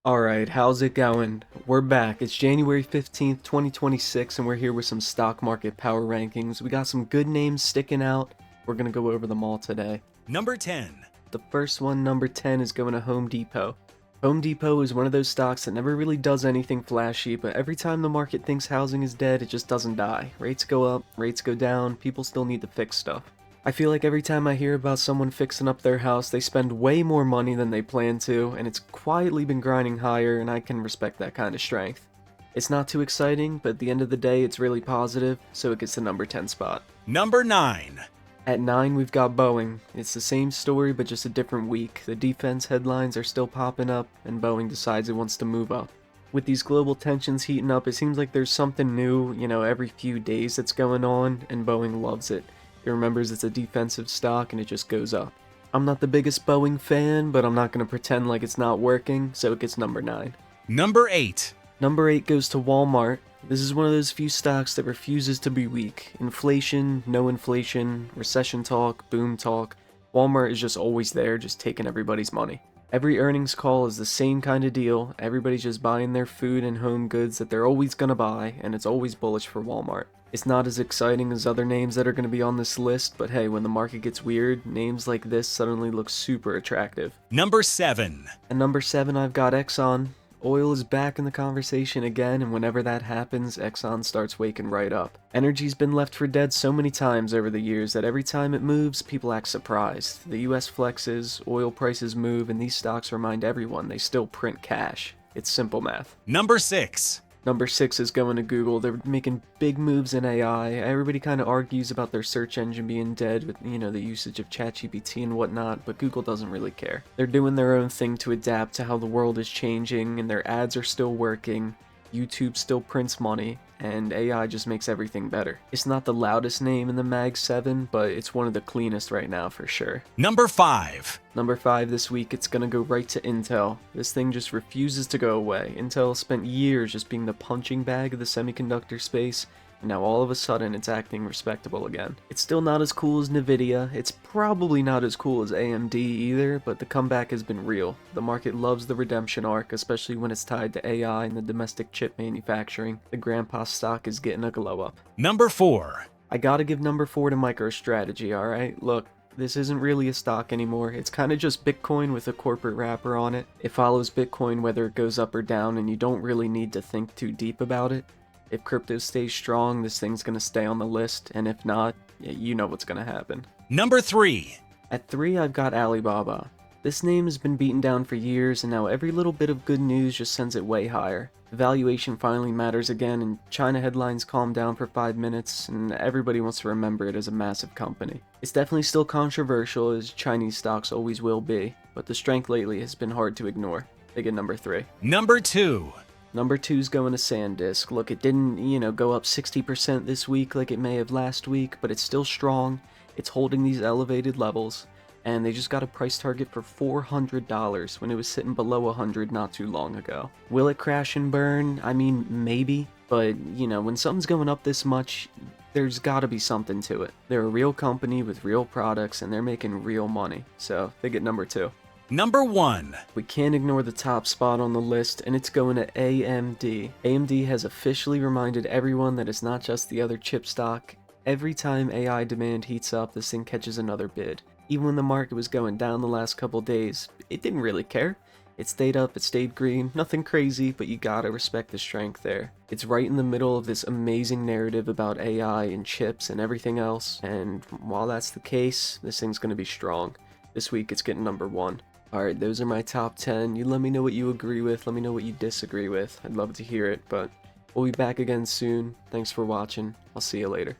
Alright, how's it going? We're back. It's January 15th, 2026, and we're here with some stock market power rankings. We got some good names sticking out. We're gonna go over them all today. Number 10. The first one, number 10, is going to Home Depot. Home Depot is one of those stocks that never really does anything flashy, but every time the market thinks housing is dead, it just doesn't die. Rates go up, rates go down, people still need to fix stuff. I feel like every time I hear about someone fixing up their house, they spend way more money than they plan to, and it's quietly been grinding higher, and I can respect that kind of strength. It's not too exciting, but at the end of the day, it's really positive, so it gets the number 10 spot. Number 9. At 9, we've got Boeing. It's the same story, but just a different week. The defense headlines are still popping up, and Boeing decides it wants to move up. With these global tensions heating up, it seems like there's something new, every few days that's going on, and Boeing loves it. It remembers it's a defensive stock, and it just goes up. I'm not the biggest Boeing fan, but I'm not going to pretend like it's not working, so it gets number 9. Number 8. Number 8 goes to Walmart. This is one of those few stocks that refuses to be weak. Inflation, no inflation, recession talk, boom talk. Walmart is just always there, just taking everybody's money. Every earnings call is the same kind of deal. Everybody's just buying their food and home goods that they're always gonna buy, and it's always bullish for Walmart. It's not as exciting as other names that are gonna be on this list, but hey, when the market gets weird, names like this suddenly look super attractive. Number 7. At number 7, I've got Exxon. Oil is back in the conversation again, and whenever that happens, Exxon starts waking right up. Energy's been left for dead so many times over the years that every time it moves, people act surprised. The US flexes, oil prices move, and these stocks remind everyone they still print cash. It's simple math. Number 6. Number 6 is going to Google. They're making big moves in AI. Everybody kind of argues about their search engine being dead with, the usage of ChatGPT and whatnot, but Google doesn't really care. They're doing their own thing to adapt to how the world is changing, and their ads are still working. YouTube still prints money, and AI just makes everything better. It's not the loudest name in the Mag 7, but it's one of the cleanest right now for sure. Number 5. Number 5 this week, it's gonna go right to Intel. This thing just refuses to go away. Intel spent years just being the punching bag of the semiconductor space, and now all of a sudden it's acting respectable again. It's still not as cool as Nvidia, it's probably not as cool as AMD either, but the comeback has been real. The market loves the redemption arc, especially when it's tied to AI and the domestic chip manufacturing. The grandpa stock is getting a glow up. Number 4. I gotta give number 4 to MicroStrategy, alright? Look, this isn't really a stock anymore. It's kind of just Bitcoin with a corporate wrapper on it. It follows Bitcoin whether it goes up or down, and you don't really need to think too deep about it. If crypto stays strong, this thing's gonna stay on the list, and if not, you know what's gonna happen. Number 3. At 3, I've got Alibaba. This name has been beaten down for years, and now every little bit of good news just sends it way higher. The valuation finally matters again, and China headlines calm down for 5 minutes, and everybody wants to remember it as a massive company. It's definitely still controversial, as Chinese stocks always will be, but the strength lately has been hard to ignore. They get number 3. Number 2. Number 2's going to SanDisk. Look, it didn't, go up 60% this week like it may have last week, but it's still strong. It's holding these elevated levels, and they just got a price target for $400 when it was sitting below $100 not too long ago. Will it crash and burn? I mean, maybe, but, when something's going up this much, there's gotta be something to it. They're a real company with real products, and they're making real money, so they get number 2. Number 1. We can't ignore the top spot on the list, and it's going to AMD. AMD has officially reminded everyone that it's not just the other chip stock. Every time AI demand heats up, this thing catches another bid. Even when the market was going down the last couple days, it didn't really care. It stayed up, it stayed green, nothing crazy, but you gotta respect the strength there. It's right in the middle of this amazing narrative about AI and chips and everything else, and while that's the case, this thing's gonna be strong. This week it's getting number 1. Alright, those are my top 10. You let me know what you agree with, let me know what you disagree with. I'd love to hear it, but we'll be back again soon. Thanks for watching. I'll see you later.